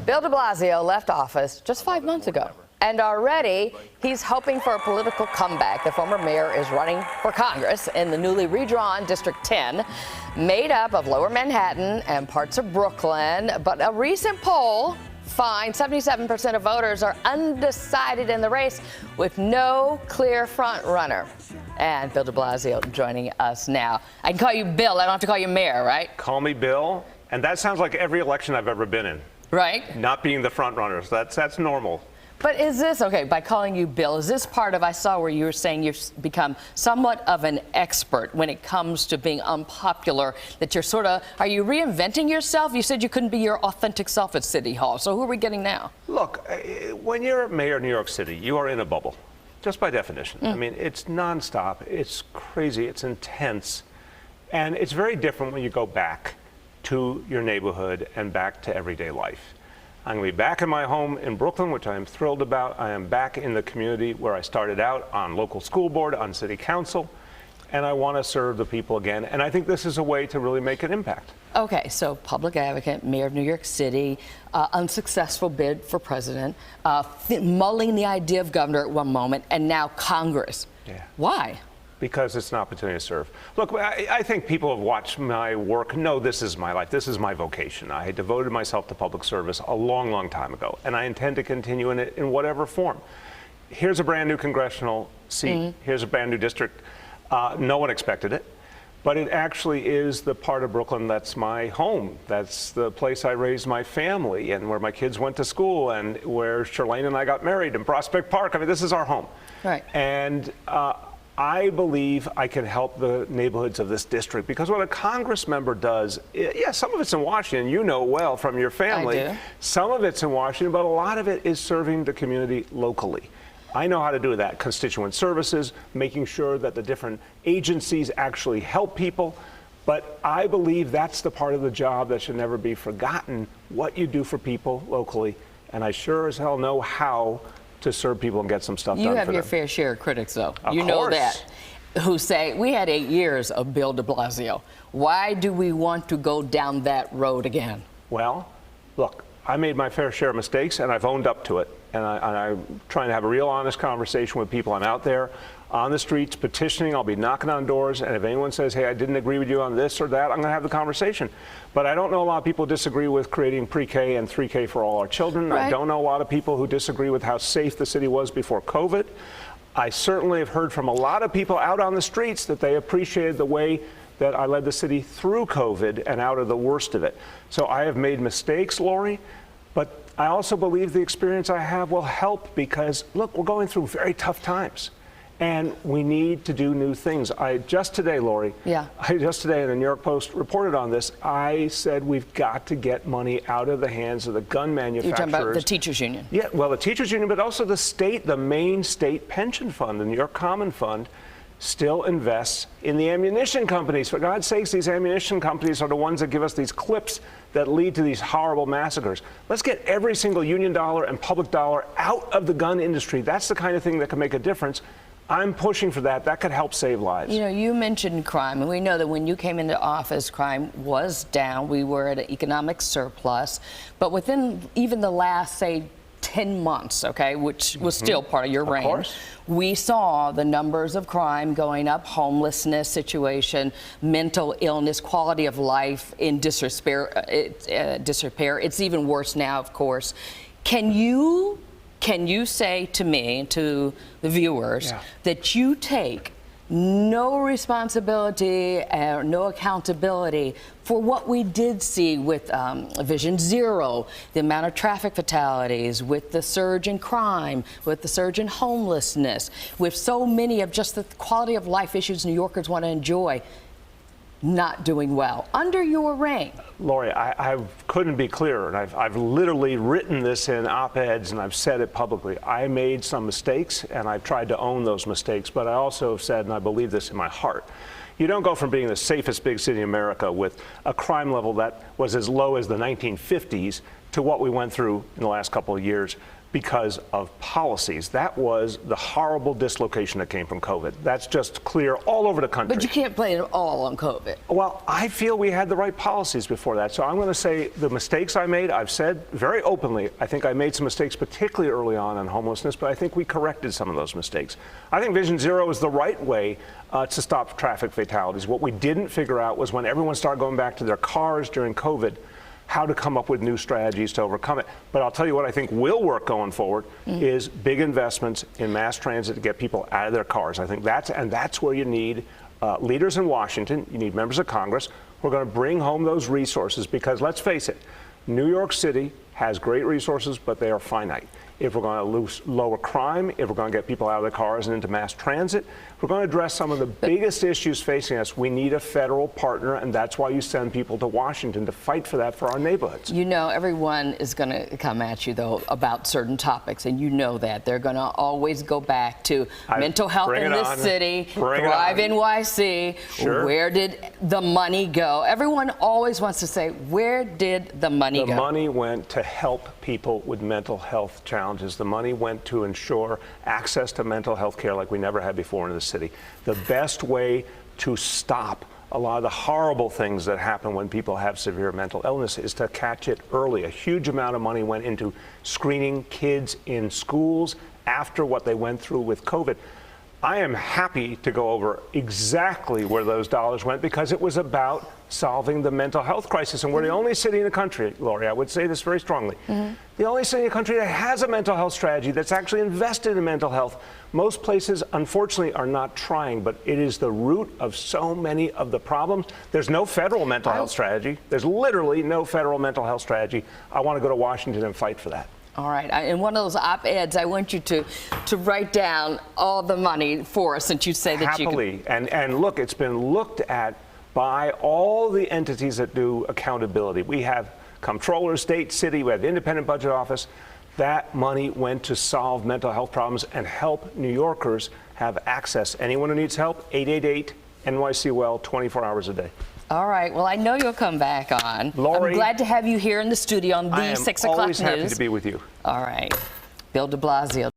Bill de Blasio left office just 5 months ago, and already he's hoping for a political comeback. The former mayor is running for Congress in the newly redrawn District 10, made up of Lower Manhattan and parts of Brooklyn. But a recent poll finds 77% of voters are undecided in the race, with no clear front runner. And Bill de Blasio joining us now. I can call you Bill. I don't have to call you Mayor, right? Call me Bill. And that sounds like every election I've ever been in. Right. Not being the front runners. That's normal. But is this, okay, by calling you Bill, is this part of, I saw where you were saying you've become somewhat of an expert when it comes to being unpopular, that you're sort of, are you reinventing yourself? You said you couldn't be your authentic self at City Hall. So who are we getting now? Look, when you're mayor of New York City, you are in a bubble, just by definition. I mean, it's nonstop, it's crazy, it's intense, and it's very different when you go back to your neighborhood and back to everyday life. I'm going to be back in my home in Brooklyn, which I am thrilled about. I am back in the community where I started out, on local school board, on city council, and I want to serve the people again. And I think this is a way to really make an impact. Okay, so public advocate, mayor of New York City, unsuccessful bid for president, mulling the idea of governor at one moment, and now Congress. Yeah. Why? Because it's an opportunity to serve. Look, I think people have watched my work know this is my life. This is my vocation. I devoted myself to public service a long, long time ago, and I intend to continue in it in whatever form. Here's a brand new congressional seat. Here's a brand new district. No one expected it, but it actually is the part of Brooklyn that's my home. That's the place I raised my family and where my kids went to school and where Charlene and I got married in Prospect Park. I mean, this is our home. Right. And I believe I can help the neighborhoods of this district, because what a Congress member does, yeah, some of it's in Washington, you know well from your family. I do. Some of it's in Washington, but a lot of it is serving the community locally. I know how to do that. Constituent services, making sure that the different agencies actually help people. But I believe that's the part of the job that should never be forgotten, what you do for people locally. And I sure as hell know how to serve people and get some stuff done for them. You have your fair share of critics, though. Of you know course. that. Who say, we had 8 years of Bill de Blasio. Why do we want to go down that road again? Well, look, I made my fair share of mistakes, and I've owned up to it. And I'm trying to have a real honest conversation with people. I'm out there on the streets petitioning. I'll be knocking on doors. And if anyone says, hey, I didn't agree with you on this or that, I'm going to have the conversation. But I don't know a lot of people disagree with creating pre-K and 3K for all our children. Right. I don't know a lot of people who disagree with how safe the city was before COVID. I certainly have heard from a lot of people out on the streets that they appreciated the way that I led the city through COVID and out of the worst of it. So I have made mistakes, Lori, but I also believe the experience I have will help, because, look, we're going through very tough times, and we need to do new things. Just today, Lori, just today, and the New York Post reported on this, I said we've got to get money out of the hands of the gun manufacturers. You're talking about the teachers union. Yeah, well, the teachers union, but also the state, the main state pension fund, the New York Common Fund, still invests in the ammunition companies. For God's sakes, these ammunition companies are the ones that give us these clips that lead to these horrible massacres. Let's get every single union dollar and public dollar out of the gun industry. That's the kind of thing that can make a difference. I'm pushing for that. That could help save lives. You know, you mentioned crime, and we know that when you came into office, crime was down. We were at an economic surplus. But within even the last, say, 10 months, okay, which was still part of your reign, we saw the numbers of crime going up, homelessness situation, mental illness, quality of life in disrepair. It's even worse now, of course. Can you say to me, to the viewers, that you take no responsibility or no accountability for what we did see with Vision Zero, the amount of traffic fatalities, with the surge in crime, with the surge in homelessness, with so many of just the quality of life issues New Yorkers want to enjoy, not doing well under your reign? Lori, I couldn't be clearer, and I've literally written this in op-eds, and I've said it publicly. I made some mistakes, and I've tried to own those mistakes, but I also have said, and I believe this in my heart, you don't go from being the safest big city in America with a crime level that was as low as the 1950s to what we went through in the last couple of years. because of policies. That was the horrible dislocation that came from COVID. That's just clear all over the country. But you can't blame it all on COVID. Well, I feel we had the right policies before that. So I'm going to say the mistakes I made, I've said very openly, I think I made some mistakes, particularly early on homelessness, but I think we corrected some of those mistakes. I think Vision Zero is the right way to stop traffic fatalities. What we didn't figure out was when everyone started going back to their cars during COVID, how to come up with new strategies to overcome it. But I'll tell you what I think will work going forward is big investments in mass transit to get people out of their cars. I think that's where you need leaders in Washington, you need members of Congress who are going to bring home those resources, because let's face it, New York City has great resources, but they are finite. If we're going to lower crime, if we're going to get people out of their cars and into mass transit, if we're going to address some of the biggest issues facing us, we need a federal partner, and that's why you send people to Washington to fight for that for our neighborhoods. You know, everyone is going to come at you, though, about certain topics, and you know that. They're going to always go back to mental health in this city, Thrive NYC, Sure. Where did the money go? Everyone always wants to say, where did the money go? The money went to help people with mental health challenges. The money went to ensure access to mental health care like we never had before in the city. The best way to stop a lot of the horrible things that happen when people have severe mental illness is to catch it early. A huge amount of money went into screening kids in schools after what they went through with COVID. I am happy to go over exactly where those dollars went, because it was about solving the mental health crisis. And we're the only city in the country, Lori, I would say this very strongly, the only city in the country that has a mental health strategy that's actually invested in mental health. Most places, unfortunately, are not trying, but it is the root of so many of the problems. There's no federal mental health strategy. There's literally no federal mental health strategy. I want to go to Washington and fight for that. All right. In one of those op-eds, I want you to write down all the money for us, since you say that Happily. you can. And look, it's been looked at by all the entities that do accountability. We have comptroller, state, city, we have the independent budget office. That money went to solve mental health problems and help New Yorkers have access. Anyone who needs help, 888-NYC-WELL, 24 hours a day. All right. Well, I know you'll come back on. Lori, I'm glad to have you here in the studio on the 6 o'clock news. I am always happy to be with you. All right. Bill de Blasio.